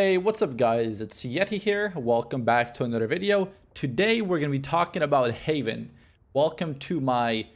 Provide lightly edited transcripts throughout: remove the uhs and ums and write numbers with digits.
Hey, what's up guys? It's Yeti here. Welcome back to another video. Today we're going to be talking about Haven. Welcome to my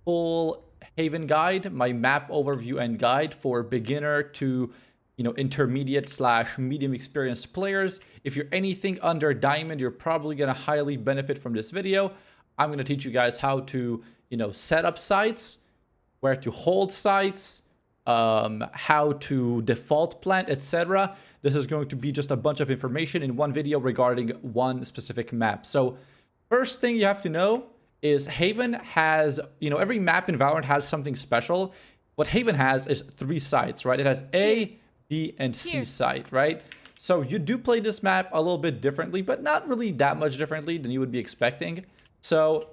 full Haven guide, my map overview and guide for beginner to, intermediate slash medium experienced players. If you're anything under diamond, you're probably going to highly benefit from this video. I'm going to teach you guys how to, set up sites, where to hold sites, how to default plant, etc. This is going to be just a bunch of information in one video regarding one specific map. So first thing you have to know is Haven has, every map in Valorant has something special. What Haven has is 3 sites, right? It has A, B, and C site, right? So you do play this map a little bit differently, but not really that much differently than you would be expecting. So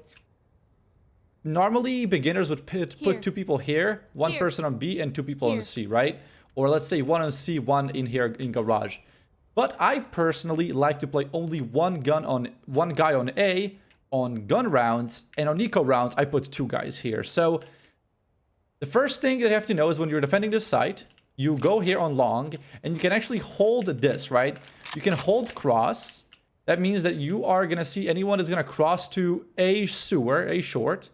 normally beginners would put 2 people here, one person on B and 2 people on C, right? Or let's say 1 on C, 1 in here in garage. But I personally like to play only one guy on A on gun rounds, and on eco rounds I put 2 guys here. So the first thing that you have to know is when you're defending this site, you go here on long and you can actually hold this, right? You can hold cross. That means that you are gonna see anyone that's gonna cross to A sewer, A short.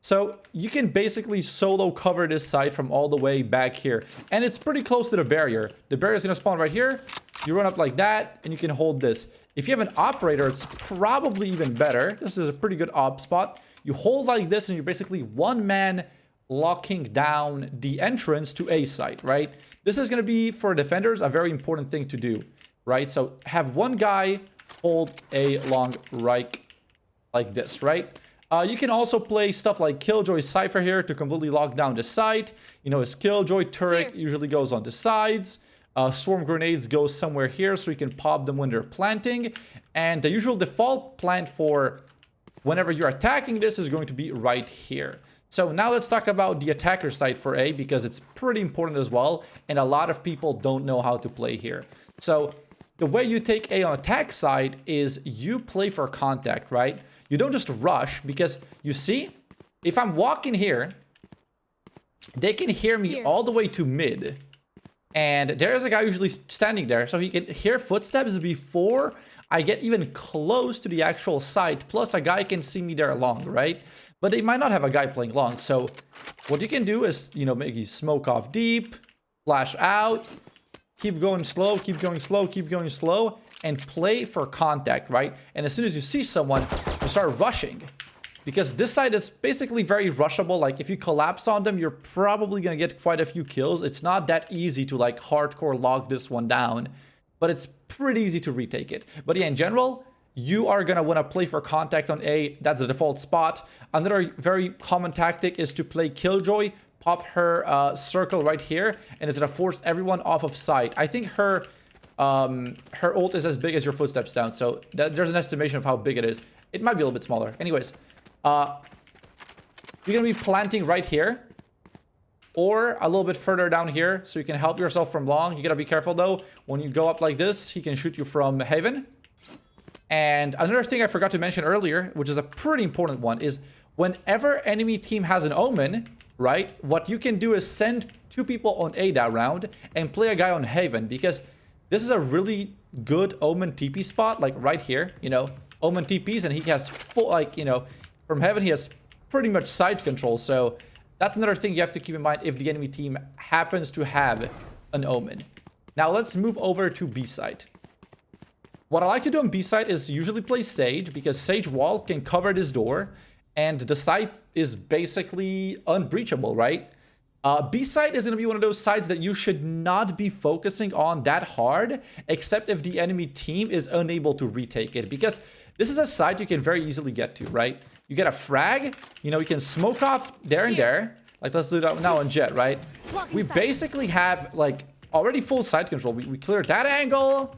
So you can basically solo cover this site from all the way back here. And it's pretty close to the barrier. The barrier is going to spawn right here. You run up like that, and you can hold this. If you have an operator, it's probably even better. This is a pretty good op spot. You hold like this, and you're basically one man locking down the entrance to A site, right? This is going to be, for defenders, a very important thing to do, right? So have one guy hold A long right like this, right? You can also play stuff like Killjoy Cypher here to completely lock down the site. His Killjoy turret usually goes on the sides. Swarm grenades go somewhere here so you can pop them when they're planting. And the usual default plant for whenever you're attacking this is going to be right here. So now let's talk about the attacker site for A, because it's pretty important as well. And a lot of people don't know how to play here. So the way you take A on attack side is you play for contact, right? You don't just rush, because you see, if I'm walking here, they can hear me all the way to mid. And there's a guy usually standing there, so he can hear footsteps before I get even close to the actual site. Plus, a guy can see me there long, right? But they might not have a guy playing long. So what you can do is, maybe smoke off deep, flash out, keep going slow, keep going slow, keep going slow, and play for contact, right? And as soon as you see someone, you start rushing, because this side is basically very rushable. Like if you collapse on them, you're probably gonna get quite a few kills. It's not that easy to like hardcore lock this one down, but it's pretty easy to retake it. But yeah, in general, you are gonna wanna play for contact on A. That's the default spot. Another very common tactic is to play Killjoy, pop her circle right here, and it's gonna force everyone off of sight. I think her ult is as big as your footsteps down, so there's an estimation of how big it is. It might be a little bit smaller. Anyways, you're gonna be planting right here, or a little bit further down here, so you can help yourself from long. You gotta be careful though. When you go up like this, he can shoot you from Haven. And another thing I forgot to mention earlier, which is a pretty important one, is whenever enemy team has an omen, right, what you can do is send 2 people on A that round and play a guy on Haven, because this is a really good Omen TP spot, like right here, Omen TPs, and he has full, from Heaven, he has pretty much side control. So that's another thing you have to keep in mind if the enemy team happens to have an Omen. Now let's move over to B site. What I like to do on B site is usually play Sage, because Sage wall can cover this door, and the site is basically unbreachable, right? B site is going to be one of those sites that you should not be focusing on that hard, except if the enemy team is unable to retake it, because this is a site you can very easily get to, right? You get a frag, you can smoke off there and there. Like, let's do that now on Jet, right? We basically have, like, already full site control. We clear that angle,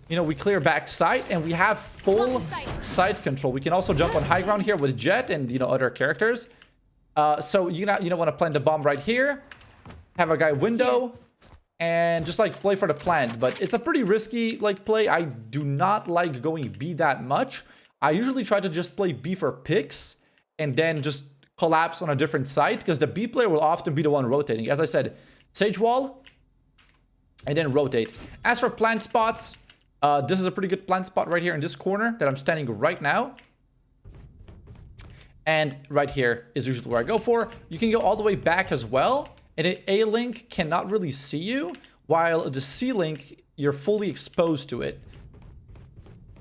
we clear back site, and we have full site control. We can also jump on high ground here with Jet and, other characters. So you don't want to plant the bomb right here, have a guy window, and just like play for the plant. But it's a pretty risky play. I do not like going B that much. I usually try to just play B for picks and then just collapse on a different site, because the B player will often be the one rotating. As I said, Sage wall, and then rotate. As for plant spots, this is a pretty good plant spot right here in this corner that I'm standing right now. And right here is usually where I go for. You can go all the way back as well. And an A-Link cannot really see you, while the C-Link, you're fully exposed to it.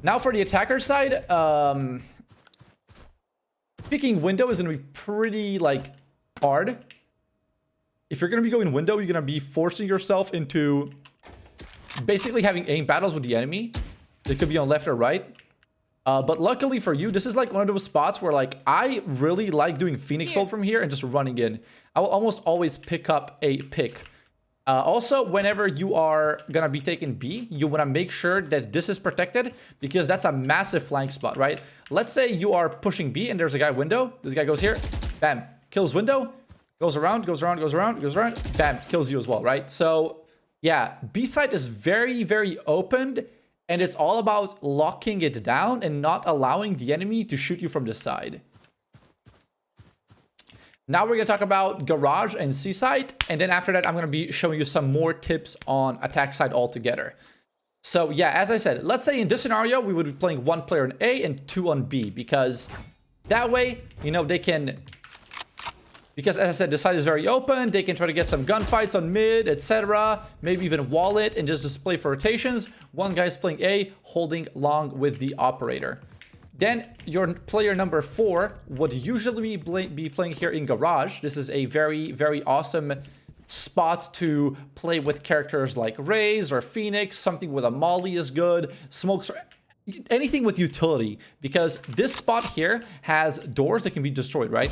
Now for the attacker side, picking window is going to be pretty, like, hard. If you're going to be going window, you're going to be forcing yourself into basically having aim battles with the enemy. It could be on left or right. But luckily for you, this is like one of those spots where, like, I really like doing Phoenix Ult from here and just running in. I will almost always pick up a pick. Also, whenever you are gonna be taking B, you wanna make sure that this is protected, because that's a massive flank spot, right? Let's say you are pushing B and there's a guy window. This guy goes here, bam, kills window, goes around, goes around, goes around, goes around, bam, kills you as well, right? So yeah, B side is very, very open. And it's all about locking it down and not allowing the enemy to shoot you from the side. Now we're going to talk about garage and C side. And then after that, I'm going to be showing you some more tips on attack side altogether. So yeah, as I said, let's say in this scenario, we would be playing 1 player on A and 2 on B. Because that way, you know, they can... Because as I said, the side is very open. They can try to get some gunfights on mid, etc. Maybe even wall it and just display for rotations. One guy's playing A, holding long with the operator. Then your player number 4 would usually be playing here in garage. This is a very, very awesome spot to play with characters like Raze or Phoenix. Something with a Molly is good. Smokes, anything with utility. Because this spot here has doors that can be destroyed, right?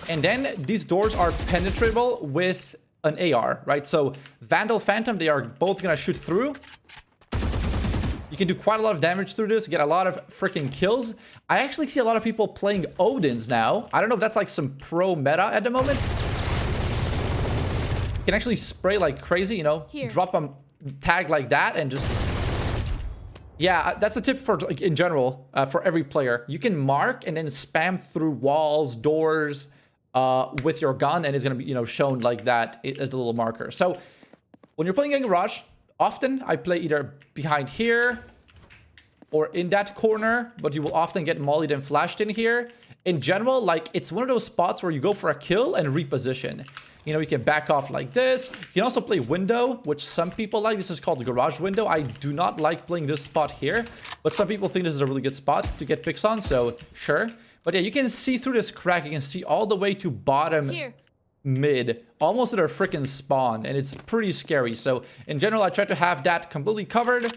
And then these doors are penetrable with an AR, right? So Vandal, Phantom, they are both gonna shoot through. You can do quite a lot of damage through this, get a lot of freaking kills. I actually see a lot of people playing Odins now. I don't know if that's like some pro meta at the moment. You can actually spray like crazy, you know, drop a tag like that and just... Yeah, that's a tip for, like, in general, for every player. You can mark and then spam through walls, doors, with your gun, and it's gonna be, you know, shown like that as the little marker. So when you're playing in garage, often I play either behind here or in that corner, but you will often get mollied and flashed in here. In general, like, it's one of those spots where you go for a kill and reposition. You know, you can back off like this. You can also play window, which some people like. This is called the garage window. I do not like playing this spot here, but some people think this is a really good spot to get picks on, so sure. But yeah, you can see through this crack. You can see all the way to bottom mid, almost at our freaking spawn, and it's pretty scary. So in general, I try to have that completely covered.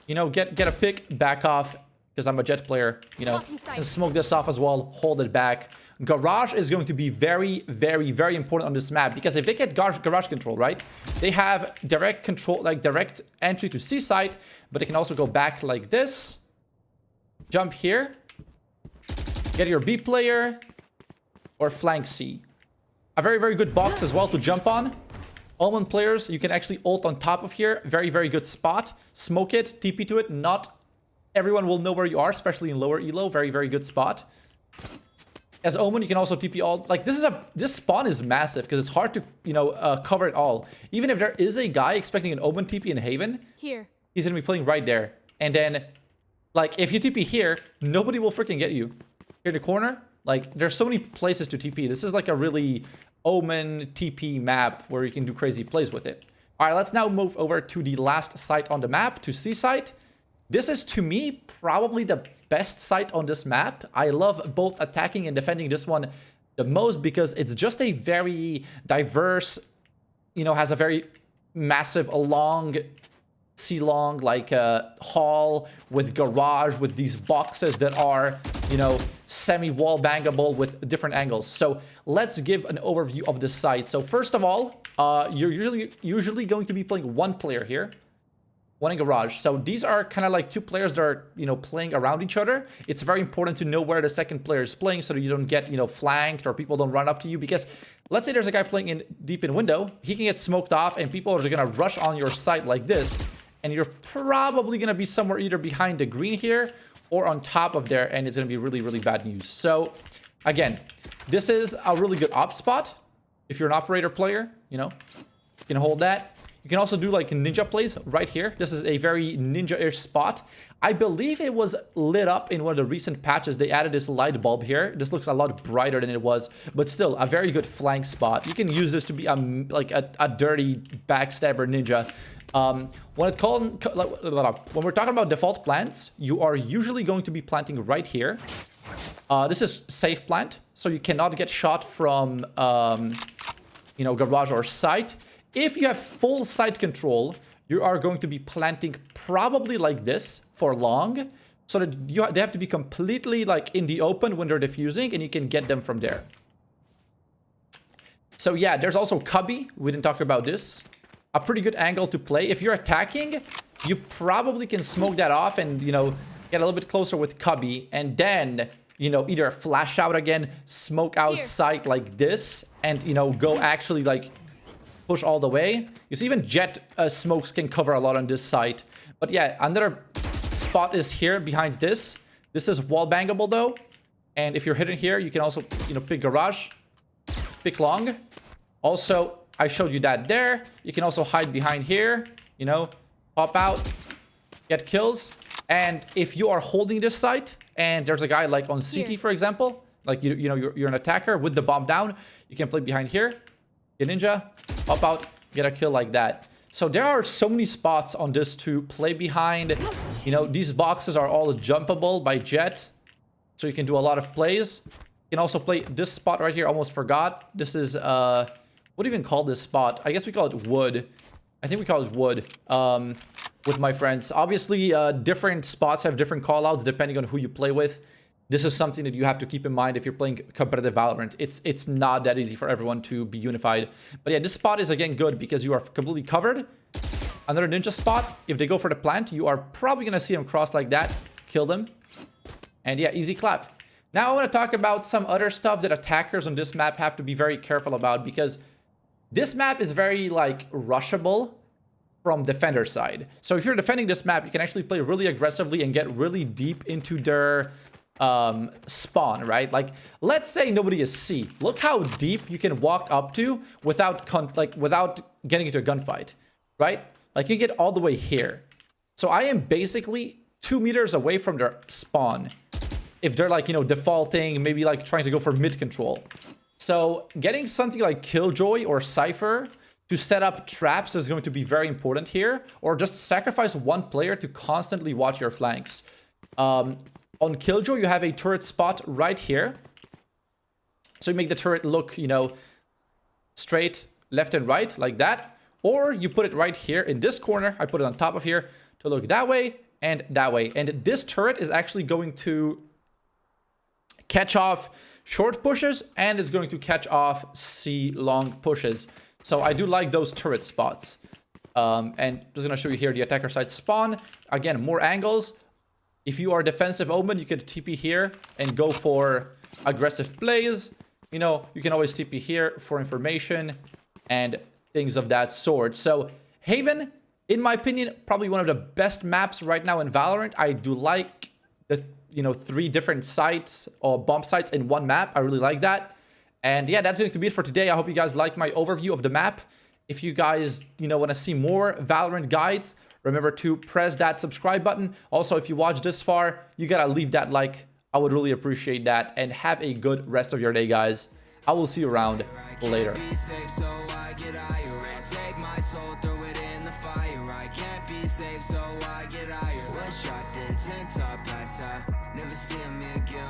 You know, get a pick, back off, because I'm a jet player, you know, and smoke this off as well, hold it back. Garage is going to be very, very, very important on this map, because if they get garage control, right, they have direct control, like direct entry to C site, but they can also go back like this, jump here, get your B player, or flank C. A very, very good box as well to jump on. Omen players, you can actually ult on top of here. Very, very good spot. Smoke it, TP to it. Not everyone will know where you are, especially in lower elo. Very, very good spot. As Omen, you can also TP all. Like, this spawn is massive because it's hard to, you know, cover it all. Even if there is a guy expecting an Omen TP in Haven, he's gonna be playing right there. And then, like, if you TP here, nobody will freaking get you. Here in the corner, like, there's so many places to TP. This is like a really Omen TP map where you can do crazy plays with it. All right, let's now move over to the last site on the map, to C site. This is, to me, probably the best site on this map. I love both attacking and defending this one the most because it's just a very diverse, you know, has a very massive, long, C-long, like, hall with garage, with these boxes that are, you know, semi-wall bangable with different angles. So let's give an overview of the site. So first of all, you're usually going to be playing 1 player here, 1 in garage. So these are kind of like 2 players that are, you know, playing around each other. It's very important to know where the second player is playing so that you don't get, you know, flanked or people don't run up to you, because let's say there's a guy playing in deep in window, he can get smoked off and people are gonna rush on your site like this, and you're probably gonna be somewhere either behind the green here or on top of there, and it's gonna be really, really bad news. So again, this is a really good op spot. If you're an operator player, you know, you can hold that. You can also do like ninja plays right here. This is a very ninja-ish spot. I believe it was lit up in one of the recent patches. They added this light bulb here. This looks a lot brighter than it was, but still a very good flank spot. You can use this to be like a dirty backstabber ninja. When we're talking about default plants, you are usually going to be planting right here. This is safe plant, so you cannot get shot from, you know, garage or site. If you have full site control, you are going to be planting probably like this for long, so that they have to be completely like in the open when they're diffusing, and you can get them from there. So yeah, there's also cubby. We didn't talk about this. A pretty good angle to play. If you're attacking, you probably can smoke that off and, you know, get a little bit closer with cubby, and then, you know, either flash out again, smoke out site like this, and, you know, go actually like push all the way. You see, even jet smokes can cover a lot on this site. But yeah, another spot is here behind this. This is wall bangable though. And if you're hidden here, you can also, you know, pick garage, pick long. Also, I showed you that there. You can also hide behind here, you know, pop out, get kills. And if you are holding this site and there's a guy like on CT, for example, like, you know, you're an attacker with the bomb down, you can play behind here, get ninja, pop out, get a kill like that. So there are so many spots on this to play behind. You know, these boxes are all jumpable by jet, so you can do a lot of plays. You can also play this spot right here. Almost forgot. This is what do you even call this spot? I guess we call it wood. I think we call it wood with my friends. Obviously, different spots have different callouts depending on who you play with. This is something that you have to keep in mind if you're playing competitive Valorant. It's not that easy for everyone to be unified. But yeah, this spot is again good because you are completely covered. Another ninja spot. If they go for the plant, you are probably going to see them cross like that. Kill them. And yeah, easy clap. Now I want to talk about some other stuff that attackers on this map have to be very careful about, because this map is very like rushable from defender side. So if you're defending this map, you can actually play really aggressively and get really deep into their spawn, right? Like, let's say nobody is C. Look how deep you can walk up to without getting into a gunfight, right? Like, you get all the way here. So I am basically 2 meters away from their spawn. If they're like, you know, defaulting, maybe like trying to go for mid control. So getting something like Killjoy or Cypher to set up traps is going to be very important here, or just sacrifice one player to constantly watch your flanks. On Killjoy, you have a turret spot right here. So you make the turret look, you know, straight left and right like that. Or you put it right here in this corner. I put it on top of here to look that way and that way. And this turret is actually going to catch off short pushes, and it's going to catch off C long pushes. So I do like those turret spots. And just gonna show you here the attacker side spawn. Again, more angles. If you are defensive omen, you can TP here and go for aggressive plays. You know, you can always TP here for information and things of that sort. So Haven, in my opinion, probably one of the best maps right now in Valorant. I do like the, you know, 3 different sites or bomb sites in one map. I really like that. And yeah, that's going to be it for today. I hope you guys like my overview of the map. If you guys, you know, want to see more Valorant guides, remember to press that subscribe button. Also, if you watched this far, you gotta leave that like. I would really appreciate that. And have a good rest of your day, guys. I will see you around later. Never see me again.